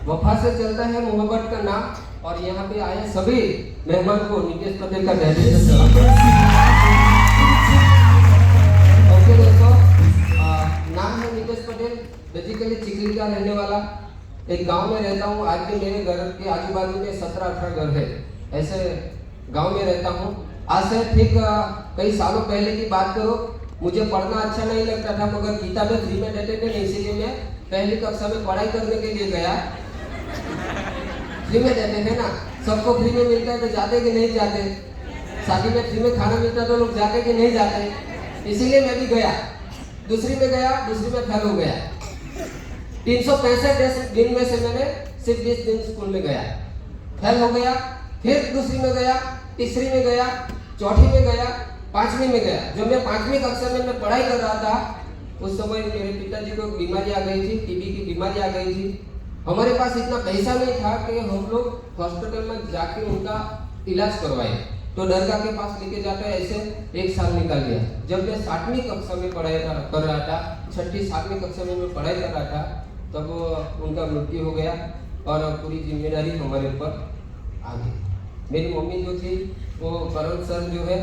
वफा से चलता है मोहब्बत का नाम। और यहाँ पे आए सभी मेहमान को नितेश पटेल का दिल से सलाम। ओके दोस्तों, नाम है नितेश पटेल, बेसिकली चिखली का रहने वाला। एक गांव में रहता हूँ। आज के मेरे घर के आजू बाजू में 17-18 घर है, ऐसे गांव में रहता हूँ। आज से ठीक कई सालों पहले की बात करो, मुझे पढ़ना अच्छा नहीं लगता था, मगर किताबें फ्री में देते थे, इसीलिए मैं पहली कक्षा में पढ़ाई करने के लिए गया। फ्री में देते थे ना, सबको फ्री में मिलता है तो जाते कि नहीं जाते। शादी में फ्री में खाना मिलता तो लोग जाते कि नहीं जाते, इसीलिए मैं भी गया। दूसरी में गया, दूसरी में फेल हो गया। 365 दिन में से मैंने सिर्फ 20 दिन स्कूल में गया, फेल हो गया। फिर दूसरी में गया, तीसरी में गया, चौथी में गया, पांचवी में गया। जब मैं 5वीं कक्षा में मैं पढ़ाई कर रहा था, उस समय मेरे पिताजी को बीमारी आ गई थी, टीबी की बीमारी आ गई थी। हमारे पास इतना पैसा नहीं था कि हम लोग हॉस्पिटल में जाके उनका इलाज करवाए, तो दरगाह के पास लेके जाकर ऐसे 1 साल निकल गया। जब मैं 7वीं कक्षा में पढ़ाई कर रहा था, 6ठी-7वीं कक्षा में मैं पढ़ाई कर रहा था, तब उनका मृत्यु हो गया और पूरी जिम्मेदारी हमारे ऊपर आ गई। मेरी मम्मी जो थी वो करण सर जो है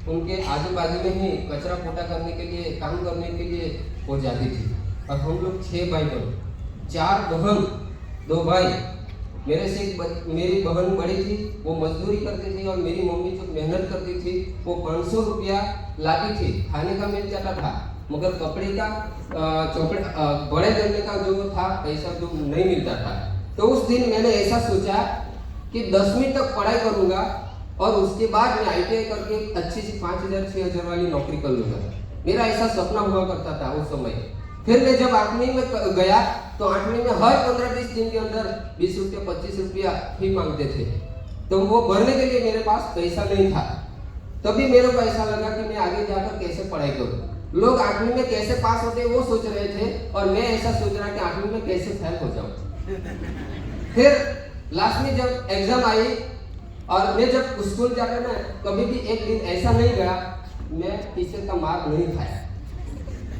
उनके आजू बाजू में ही कचरा पोटा करने के लिए, काम करने के लिए हो जाती थी। और हम लोग 6 भाई बहन, 4 बहन 2 भाई। मेरे से मेरी बहन बड़ी थी, वो मजदूरी करती थी, और मेरी मम्मी जो मेहनत करती थी वो 500 रुपया लाती थी। खाने का मिल जाता था, मगर कपड़े का बड़े करने का जो था पैसा जो नहीं मिलता था। तो उस दिन मैंने ऐसा सोचा कि 10वीं तक पढ़ाई करूंगा और उसके बाद मैं ITI करके अच्छी सी 5,000-6,000 वाली नौकरी कर लूंगा। मेरा ऐसा सपना हुआ करता था उस समय। फिर मैं जब 8वीं में गया तो 8वीं में हर 15-20 दिन के अंदर 20 रुपया 25 रुपया फी मांगते थे, तो वो भरने के लिए मेरे पास पैसा नहीं था। तभी मेरे को ऐसा लगा कि मैं आगे जाकर कैसे पढ़ाई करूँ। लोग 8वीं में कैसे पास होते वो सोच रहे थे, और मैं ऐसा सोच रहा कि 8वीं में कैसे फेल हो जाऊँ। फिर लास्ट में जब एग्जाम आई और मैं जब स्कूल जाकर ना कभी भी एक दिन ऐसा नहीं गया मैं टीचर का मार नहीं खाया।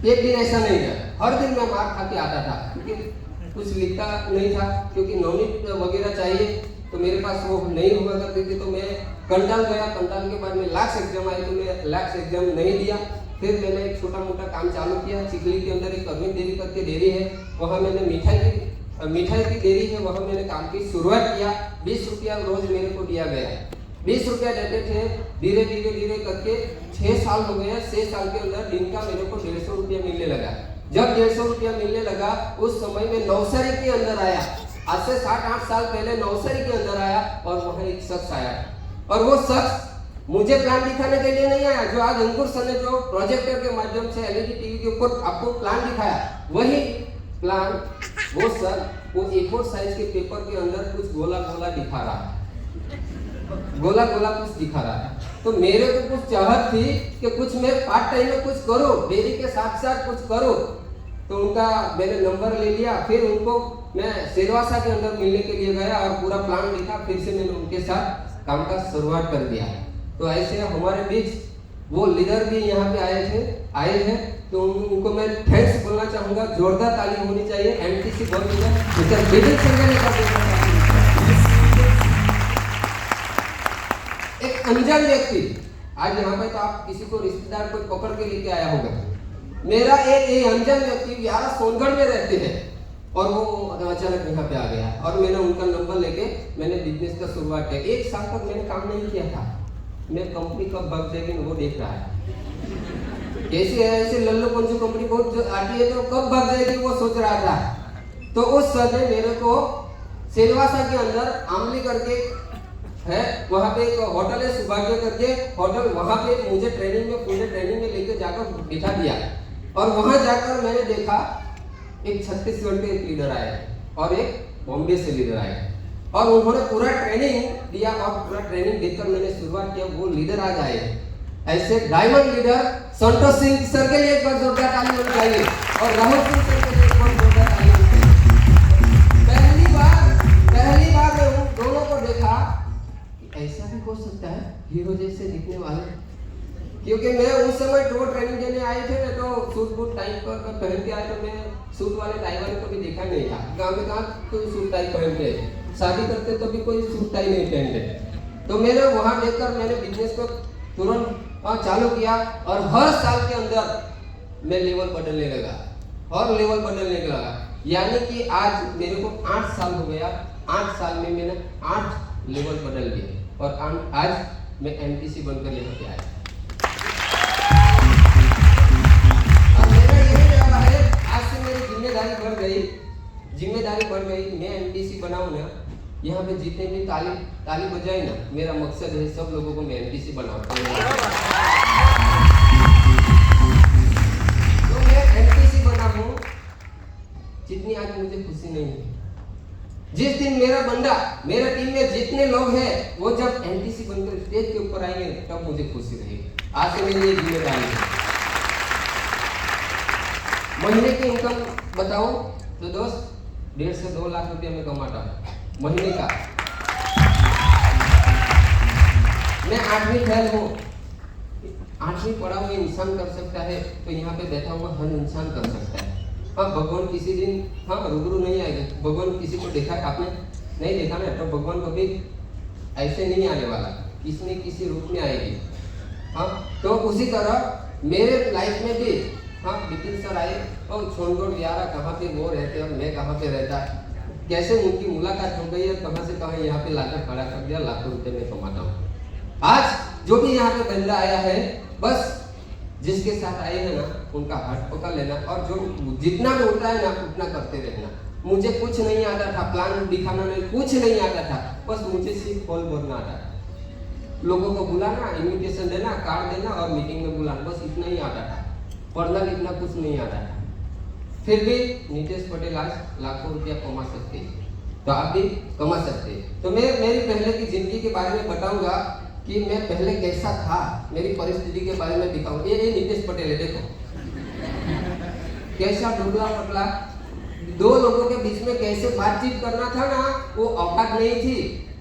एक दिन ऐसा नहीं गया, हर दिन मैं मार खा के आता था, क्योंकि कुछ लिखता नहीं था, क्योंकि नोनिट वगैरह चाहिए तो मेरे पास वो नहीं हुआ करती थी। तो मैं कंटाल गया, कंटाल के बाद में लास्ट एग्जाम आई तो मैं लास्ट एग्जाम नहीं दिया। फिर मैंने एक छोटा मोटा काम चालू किया। चिखली के अंदर एक अरविंद डेयरी करके डेयरी है, वहाँ मैंने मिठाई की डेयरी है, वहाँ मैंने काम की शुरुआत किया। 20 रुपया रोज मेरे को दिया गया, 20 रुपया देते थे। धीरे धीरे करके 6 साल हो गए। 6 साल के अंदर दिन का मेरे को 150 रुपया मिलने लगा। जब 150 रुपया मिलने लगा उस समय में नवसारी के अंदर आया। आज से 7-8 साल पहले नवसारी के अंदर आया और वहाँ एक शख्स आया, और वो शख्स मुझे प्लान दिखाने के लिए नहीं आया। जो आज अंकुर सर ने जो प्रोजेक्टर के माध्यम से LED टीवी के ऊपर आपको प्लान दिखाया, वही प्लान वो सर वो A4 साइज के पेपर के अंदर कुछ गोला गोला दिखा रहा है, गोला गोला कुछ दिखा रहा है। तो मेरे को कुछ चाहत थी कि कुछ मैं पार्ट टाइम में कुछ करो, डेयरी के साथ साथ कुछ करो। तो उनका मैंने नंबर ले लिया। फिर उनको मैं सिलवासा के अंदर मिलने के लिए गया और पूरा प्लान लिखा। फिर से मैंने उनके साथ काम का शुरुआत कर दिया। तो ऐसे हमारे बीच वो लीडर भी यहाँ पे आए हैं, तो उनको मैं थैंक्स बोलना चाहूंगा। जोरदार ताली होनी चाहिए। NTC बोल मिस्टर विजय संघानी का एक अनजान व्यक्ति आज यहाँ पे, तो आप किसी को रिश्तेदार को पकड़ के लेके आया होगा। मेरा एक अनजान व्यक्ति यार सोनगढ़ में रहते हैं, और वो अचानक यहाँ पे आ गया और मैंने उनका नंबर लेके मैंने बिजनेस का शुरुआत किया। 1 साल तक मैंने काम नहीं किया था। मैं कंपनी कब भाग जाएगी वो देख रहा है। कैसे ऐसे लल्लू पंचू कंपनी बहुत आती है तो कब भाग जाएगी वो सोच रहा था। तो उस समय मेरे को सिलवासा के अंदर आमली करके है, वहाँ पे एक होटल है सौभाग्य करके होटल, वहाँ पे मुझे पूरे ट्रेनिंग में लेके जाकर बिठा दिया। और वहाँ जाकर मैंने देखा एक छत्तीसगढ़ के एक लीडर आए और एक बॉम्बे से लीडर आए, और उन्होंने पूरा ट्रेनिंग दिया। और पूरा ट्रेनिंग देकर मैंने शुरुआत किया। वो लीडर आज आए, ऐसे diamond leader Santosh Singh sir के लिए एक बार जोरदार ताली होनी चाहिए, और राहुल सिंह सर के लिए एक बार जोरदार ताली होनी चाहिए। पहली बार मैं उन दोनों को देखा कि ऐसा भी हो सकता है हीरो जैसे दिखने वाले। क्योंकि मैं उस समय 2 ट्रेनिंग देने आए थे ना, तो सूट बूट टाइप पर पहन के आए, तो मैं सूट वाले टाई वाले कभी देखा नहीं था। गांव में कहाँ कोई सूट टाई पहनते, शादी करते तो भी कोई सूट टाई नहीं पहनते। तो मैंने वहाँ देखकर मैंने बिजनेस को तुरंत चालू किया और हर साल के अंदर मैं लेवल बदलने लगा और लेवल बदलने लगा। यानी कि आज मेरे को 8 साल हो गया। 8 साल में मैंने 8 लेवल बदल दिए और आज मैं एमपीसी बनकर यहाँ पे आया। जिम्मेदारी बढ़ गई। मैं एमपीसी बनाऊं ना, यहाँ पे जितने भी ताली बजाए ना, मेरा मकसद है सब लोगों को मैं एमपीसी बनाऊं। तो मैं एमपीसी बना हूं, जितनी आज मुझे खुशी नहीं है। जिस दिन मेरा टीम में जितने लोग हैं वो जब एमपीसी बनकर स्टेज के ऊपर आएंगे तब मुझे खुशी रहेगी। आज से मेरी ये जिम्मेदारी है। महीने की इनकम बताओ तो दोस्त 1.5 से 2 लाख रुपया मैं कमाता हूँ महीने का। मैं 8वीं फेल हूँ। 8वीं पढ़ा हुआ इंसान कर सकता है तो यहाँ पे बैठा हुआ हर इंसान कर सकता है। हाँ, भगवान किसी दिन रूबरू नहीं आएगा। भगवान किसी को देखा आपने नहीं देखा ना, तो भगवान कभी ऐसे नहीं आने वाला, किसी न किसी रूप में आएगी। हाँ, तो उसी तरह मेरे लाइफ में भी बिपिन सर आए और छोड़गोड़ यारा कहाँ पे वो रहते और मैं कहाँ पे रहता, कैसे उनकी मुलाकात हो गई और कहाँ से कहाँ यहाँ पे लाकर खड़ा कर दिया। लाखों रुपए में कमाता हूँ। आज जो भी यहाँ पे बंदा आया है, बस जिसके साथ आए हैं ना उनका हाथ पकड़ लेना और जो जितना भी होता है ना उतना करते रहना। मुझे कुछ नहीं आता था, प्लान दिखाना नहीं, कुछ नहीं आता था, बस मुझे सिर्फ कॉल भरना आता था। लोगों को बुलाना, इन्विटेशन देना, कार्ड देना और मीटिंग में बुलाना, बस इतना ही आता था। पढ़ना लिखना कुछ नहीं आता था। फिर भी नीतीश पटेल आज लाखों रुपया कमा सकते हैं, तो आप भी कमा सकते हैं। तो मैं मेरी पहले की जिंदगी के बारे में बताऊंगा कि मैं पहले कैसा था, मेरी परिस्थिति के बारे में दिखाऊंगा। ये नीतीश पटेल है, देखो कैसा दुबला पतला, 2 लोगों के बीच में कैसे बातचीत करना था ना, वो औकात नहीं थी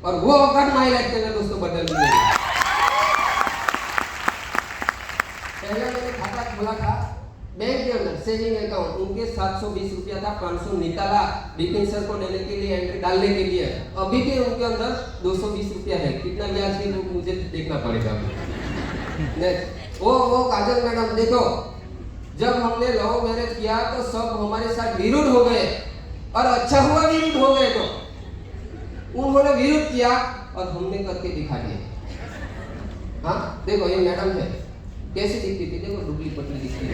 और वो औकात माई लाइफ में दोस्तों बदल दी। पहले मैंने खाता खोला था बैंक के अंदर, सेविंग अकाउंट, उनके 720 रुपया था, 500 निकाला बिपिन सर को देने के लिए, एंट्री डालने के लिए। अभी भी उनके अंदर 220 रुपया है। कितना ब्याज है वो मुझे देखना पड़ेगा। वो काजल मैडम देखो, जब हमने लव मैरिज किया तो सब हमारे साथ विरुद्ध हो गए और अच्छा हुआ विरुद्ध हो गए। तो उन्होंने विरुद्ध किया और हमने करके दिखा दिया। हाँ देखो, ये मैडम है, कैसे दिखती थी, देखो दुबली पतली दिखती है।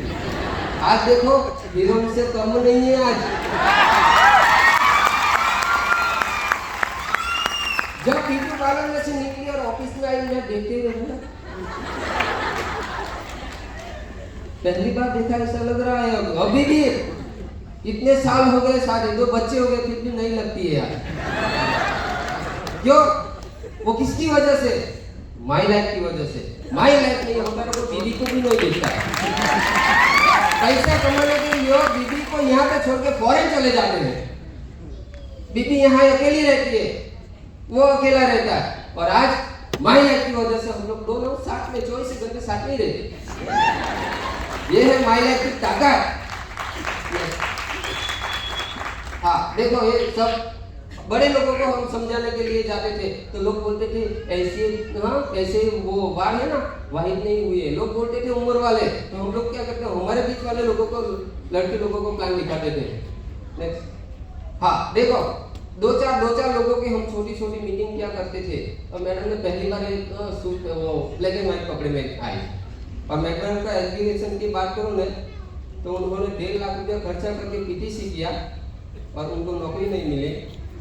आज देखो हीरोइन से कम नहीं है। आज जब ब्यूटी पार्लर में से निकली और ऑफिस में आई, मैं देखते रहूंगा। पहली बार देखा ऐसा लग रहा है। अभी भी इतने साल हो गए, शादी 2 बच्चे हो गए, फिर भी नहीं लगती है यार। क्यों? वो किसकी वजह से? माई लाइफ की वजह से। माई लाइफ नहीं होता तो बीवी को भी नहीं देखता है। पैसा कमाने के लिए बीवी को यहाँ पे छोड़ के फॉरेन चले जाते हैं। बीवी यहाँ अकेली रहती है, वो अकेला रहता है। और आज माई लाइफ की वजह से हम लोग दोनों साथ में 24 घंटे साथ नहीं रहते। ये है माई लाइफ की ताकत। हाँ देखो, ये सब बड़े लोगों को हम समझाने के लिए जाते थे तो लोग बोलते थे ऐसे, ऐसे वो बाढ़ है ना वाहिद नहीं हुई है। लोग बोलते थे उम्र वाले, तो हम लोग क्या करते हैं, हमारे बीच वाले लोगों को, लड़के लोगों को प्लान दिखाते थे। नेक्स्ट, हाँ देखो, 2-4 लोगों की हम छोटी मीटिंग किया करते थे। और मैडम ने पहली बार ब्लैक एंड व्हाइट कपड़े में आई और मैडम का एजुकेशन की बात करूँ ना तो उन्होंने 1.5 लाख रुपया खर्चा करके पीटीसी किया और उनको नौकरी नहीं मिली।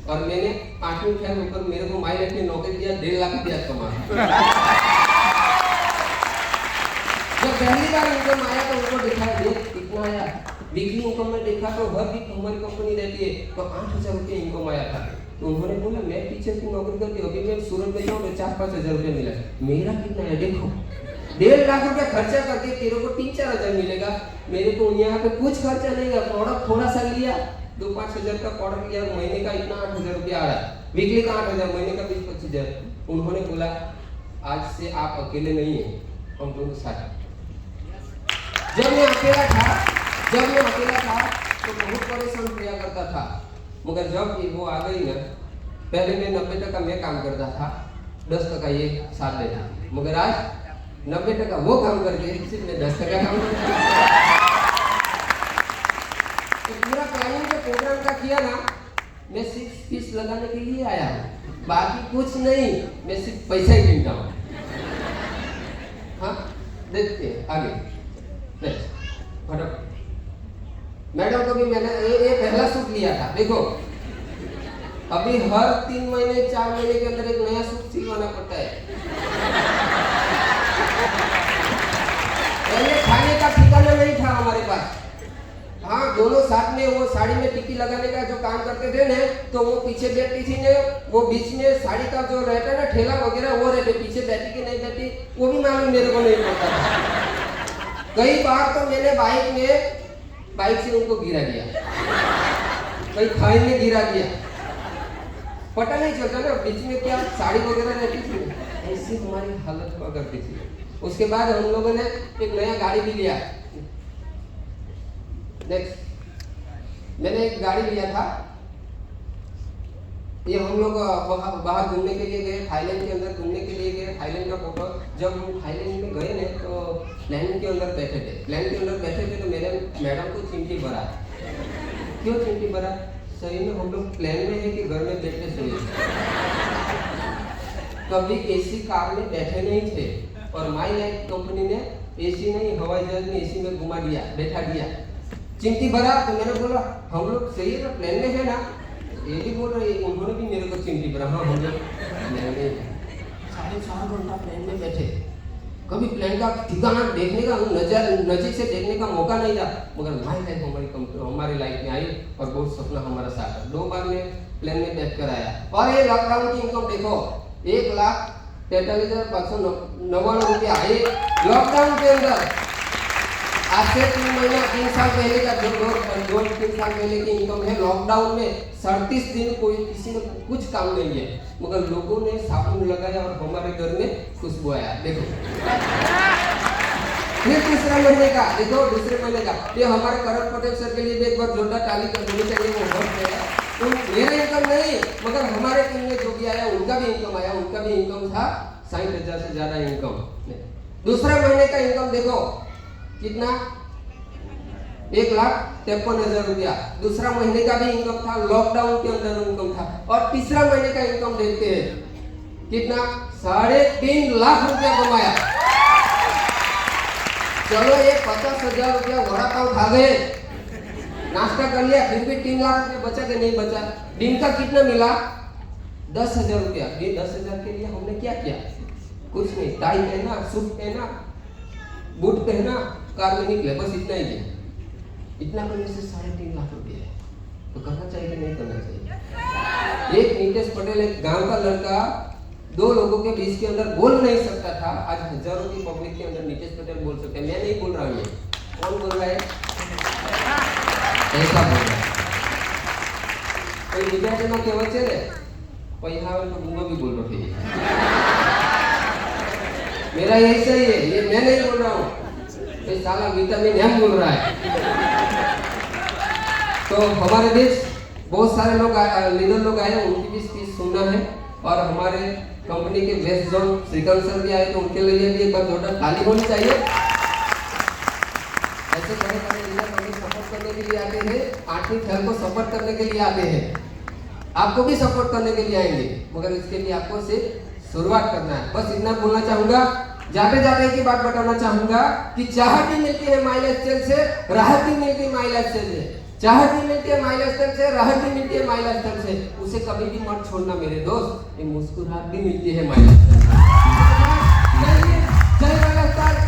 और मैंने 8वीं फेल होकर मेरे को माई लाइफ में नौकरी दिया, 1.5 लाख रुपया कमा। जब पहली बार इनकम आया तो उनको दिखा कितना आया। वीकली इनकम में देखा तो हर वीक हमारी कंपनी रहती है तो 8,000 रुपये इनकम आया था। तो उन्होंने बोला मैं पीछे की नौकरी करती, अभी मैं सूरत में जाऊँ तो 4-5 हज़ार रुपये मिला। मेरा कितना है देखो, 1.5 लाख रुपया खर्चा करके तेरे को 3-4 हज़ार मिलेगा। मेरे को यहाँ पे कुछ खर्चा नहीं है, प्रोडक्ट थोड़ा सा लिया, 2-5 हज़ार का प्रोडक्ट लिया, महीने का इतना 8,000 रुपया आ रहा है, वीकली का 8,000, महीने का 20-25 हज़ार। उन्होंने बोला आज से आप अकेले नहीं है, हम दोनों साथ। जब मैं अकेला था तो बहुत परेशान किया करता था। मगर जब वो आ गई ना, पहले मैं 90% मैं काम करता था, 10% ये साथ देता, मगर आज 90% वो काम करके सिर्फ मैं 10% काम करता हूँ। तो पूरा प्लानिंग जो प्रोग्राम का किया ना, मैं सिर्फ फीस लगाने के लिए आया हूँ, बाकी कुछ नहीं, मैं सिर्फ पैसा ही गिनता हूँ। हाँ, देखते हैं आगे। फटाफट मैडम को भी मैंने ये पहला सूट लिया था, देखो अभी हर 3 महीने 4 महीने के अंदर एक नया सूट सिलवाना पड़ता है। पहले खाने का ठिकाना नहीं था हमारे पास। हाँ, दोनों साथ में वो साड़ी में टिक्की लगाने का जो काम करते थे ना, तो वो पीछे बैठती थी ने, वो बीच में साड़ी का जो रहता है ना ठेला वगैरह वो रहते, पीछे बैठी कि नहीं बैठी वो भी मालूम मेरे को नहीं पड़ता था। कई बार तो मैंने बाइक से उनको गिरा दिया, कहीं खाई में गिरा दिया, पता नहीं चलता ना बीच में क्या साड़ी वगैरह रहती थी, ऐसी हमारी हालत हुआ करती थी। उसके बाद हम लोगों ने एक नया गाड़ी भी लिया। नेक्स्ट, मैंने एक गाड़ी लिया था, ये हम लोग बाहर घूमने के लिए गए, थाईलैंड के अंदर घूमने के लिए गए। थाईलैंड का फोटो, जब हम थाईलैंड में गए ना तो प्लेन के अंदर बैठे थे, प्लेन के अंदर बैठे थे तो मेरे मैडम को चिमटी भरा। क्यों चिमटी भरा? सही में हम लोग प्लेन में है कि घर में बैठे सोए, कभी एसी कार में बैठे नहीं थे, और माई लाइफ कंपनी ने एसी नहीं हवाई जहाज में एसी में घुमा दिया, बैठा दिया। चिमटी भरा तो मैंने बोला हम लोग सही है ना, प्लेन में है ना, ये भी बोल रहे, उन्होंने भी मेरे को चिमटी भरा। हाँ, हम लोग प्लेन में 4.5 घंटा प्लेन में बैठे, कभी प्लेन का ठिकाना देखने का नजदीक से देखने का मौका नहीं था, मगर माई लाइफ हमारी लाइफ में आई और बहुत सपना हमारा साथ। 2 बार मैं प्लेन में बैठ कर आया। और ये लॉकडाउन की इनकम देखो, 1,43,599 रुपया ये लॉकडाउन के अंदर। आज से 3 महीना 3 साल पहले का 2-3 साल पहले की इनकम है। लॉकडाउन में 37 दिन कोई किसी ने कुछ काम नहीं है, मगर लोगों ने साबुन लगाया और हमारे घर में खुशबू आया। देखो फिर दूसरा महीने का देखो, दूसरे महीने का ये हमारे करण पटेल सर के लिए भी एक बार जोरदार ताली कर देनी चाहिए। वो बहुत है, तो मेरा इनकम नहीं, मगर हमारे टीम में जो भी आया उनका भी इनकम आया, उनका भी इनकम था 60,000 से ज्यादा इनकम। दूसरा महीने का इनकम देखो कितना, 1,53,000 रुपया दूसरा महीने का भी इनकम था, लॉकडाउन के अंदर इनकम था। और तीसरा महीने का इनकम देखते हैं कितना, 3.5 लाख रुपया कमाया। चलो ये 50,000 रुपया वड़ा पाव खा गए, नाश्ता कर लिया, फिर भी 3 लाख रुपया बचा कि नहीं बचा? दिन का कितना मिला? 10,000 रुपया। ये 10,000 के लिए हमने क्या किया? कुछ नहीं, टाई पहना, सूट पहना, बूट पहना, कार में निकले, बस इतना ही है। इतना करने से 3.5 लाख रुपया है, तो करना चाहिए कि नहीं करना चाहिए? एक नीतीश पटेल, एक गांव का लड़का, 2 लोगों के बीच के अंदर बोल नहीं सकता था, आज हजारों की पब्लिक के अंदर नीतीश पटेल बोल सकते हैं। मैं नहीं बोल रहा हूँ, कौन बोल रहा है? ऐसा बोल रहा है कोई विद्यार्थी में केवल છે ને પૈસા આવે તો ગુંગો भी बोल रहे हैं। मेरा यही सही है, ये मैं नहीं बोल रहा हूँ, ये साला विटामिन एम बोल रहा है। तो हमारे बीच बहुत सारे लोग लीडर लोग आए, उनकी भी स्पीच सुनना है। और हमारे कंपनी के वेस्ट जोन श्रीकांत सर भी आए, तो उनके लिए भी एक बार जोरदार ताली होनी चाहिए। ऐसे बड़े बड़े लीडर हमें सपोर्ट करने के लिए आते हैं, 8वीं फेल को सपोर्ट करने के लिए आते हैं, आपको भी सपोर्ट करने के लिए आएंगे, मगर इसके लिए आपको सिर्फ शुरुआत करना है। बस इतना बोलना चाहूंगा। जाते जाते की बात बताना चाहूंगा कि चाहत भी मिलती है माई लाइफस्टाइल से, राहत भी मिलती है माई लाइफस्टाइल से। चाहत भी मिलती है माई लाइफस्टाइल से, राहत भी मिलती है माई लाइफस्टाइल से। उसे कभी भी मत छोड़ना मेरे दोस्त, ये मुस्कुराहट भी मिलती है माई लाइफस्टाइल से।